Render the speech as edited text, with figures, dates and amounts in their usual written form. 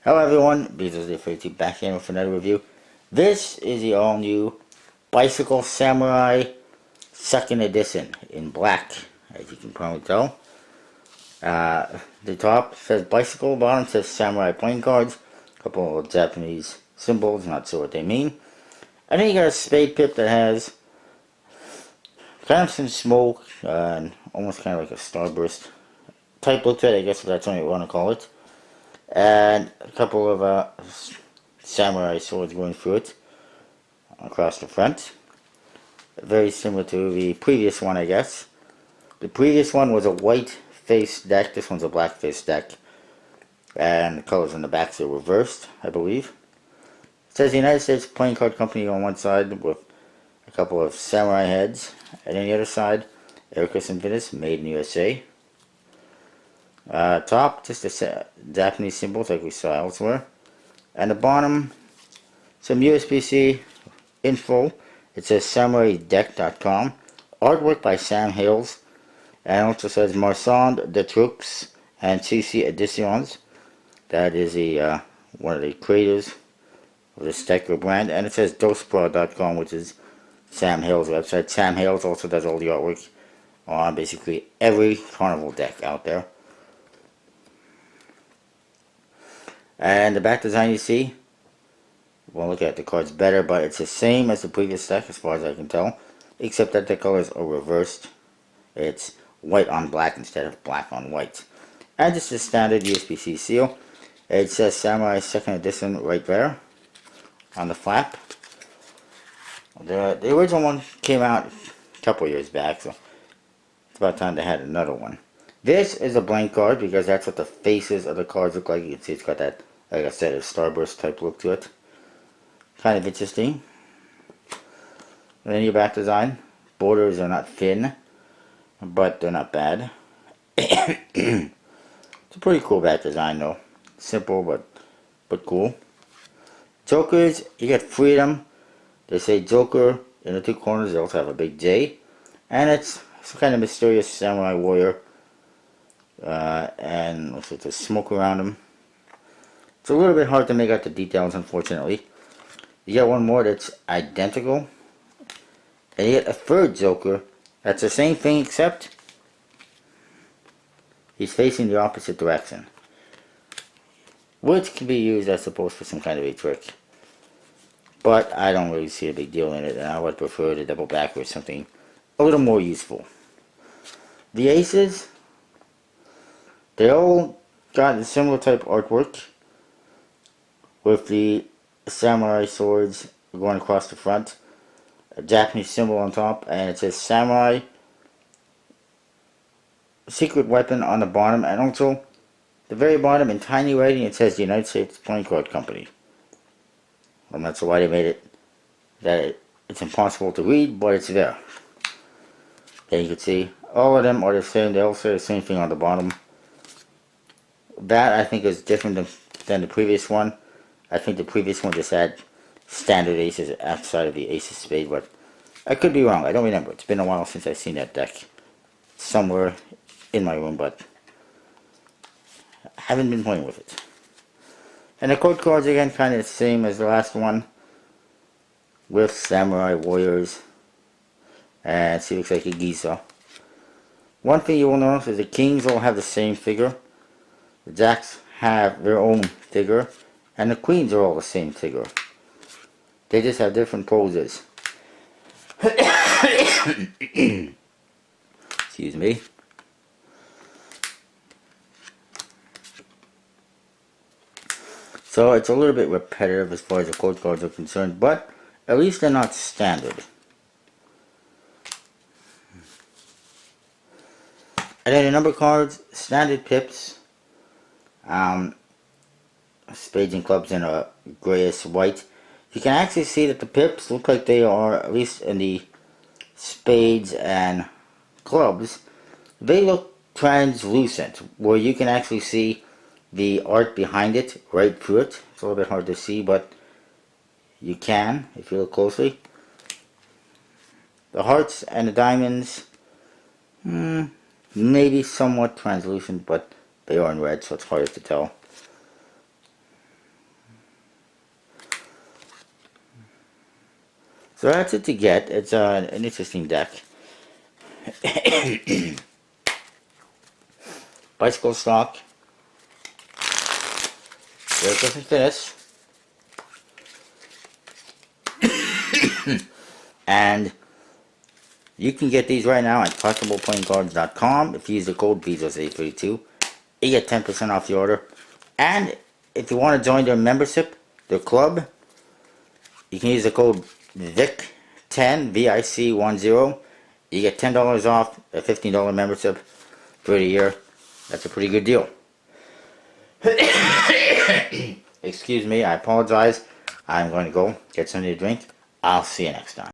Hello everyone, Beezles342 back here with another review. This is the all-new Bicycle Samurai 2nd edition in black, as you can probably tell. The top says Bicycle, bottom says Samurai playing cards, a couple of Japanese symbols, not sure what they mean. And then you got a spade pip that has kind of some smoke, and almost kind of like a starburst type look to it, I guess if that's what you want to call it. And a couple of samurai swords going through it across the front. Very similar to the previous one, I guess. The previous one was a white face deck. This one's a black face deck. And the colors on the backs are reversed, I believe. It says the United States Playing Card Company on one side with a couple of samurai heads. And on the other side, Ericus Infinis, made in USA. Top, just the Japanese symbols like we saw elsewhere. And the bottom, some USB-C info. It says SamuraiDeck.com. Artwork by Sam Hales. And also says Marchand de Troux and CC Editions. That is one of the creators of the Stecker brand. And it says Dospra.com, which is Sam Hales' website. Sam Hales also does all the artwork on basically every Carnival deck out there. And the back design you see, well, look at the cards better, but it's the same as the previous deck as far as I can tell, except that the colors are reversed. It's white on black instead of black on white. And just a standard USB-C seal. It says Samurai 2nd Edition right there on the flap. The original one came out a couple years back, so it's about time they had another one. This is a blank card because that's what the faces of the cards look like. You can see it's got that, like I said, a starburst type look to it. Kind of interesting. And then your back design. Borders are not thin, but they're not bad. It's a pretty cool back design though. Simple but cool. Jokers, you get freedom. They say Joker in the two corners. They also have a big J. And it's some kind of mysterious samurai warrior. And looks like there's smoke around him. It's a little bit hard to make out the details, unfortunately. You get one more that's identical. And you get a third Joker that's the same thing, except he's facing the opposite direction. Which can be used, I suppose, for some kind of a trick. But I don't really see a big deal in it, and I would prefer to double back with something a little more useful. The aces, they all got a similar type artwork with the samurai swords going across the front, a Japanese symbol on top, and it says Samurai Secret Weapon on the bottom, and also the very bottom in tiny writing it says the United States Playing Card Company. I'm not sure why they made it that it's impossible to read, but it's there. And you can see all of them are the same. They all say the same thing on the bottom. That I think is different than the previous one. I think the previous one just had standard aces outside of the ace of spade, but I could be wrong. I don't remember. It's been a while since I've seen that deck somewhere in my room, but I haven't been playing with it. And the code cards again kind of the same as the last one, with samurai warriors, and see, looks like a Giza. One thing you will notice is the kings all have the same figure. The jacks have their own figure, and the queens are all the same figure. They just have different poses. Excuse me. So it's a little bit repetitive as far as the code cards are concerned, but at least they're not standard. And then the number cards, standard pips, spades and clubs in a grayish white. You can actually see that the pips look like they are, at least in the spades and clubs, they look translucent, where you can actually see the art behind it right through it. It's a little bit hard to see, but you can if you look closely. The hearts and the diamonds, maybe somewhat translucent, but they are in red, so it's harder to tell. So that's it to get. It's an interesting deck. Bicycle stock. There's nothing finished. And you can get these right now at collectibleplayingcards.com. If you use the code VIZOS832, you get 10% off the order. And if you want to join their membership, their club, you can use the code VIC10, VIC10. You get $10 off a $15 membership for the year. That's a pretty good deal. Excuse me, I apologize. I'm going to go get something to drink. I'll see you next time.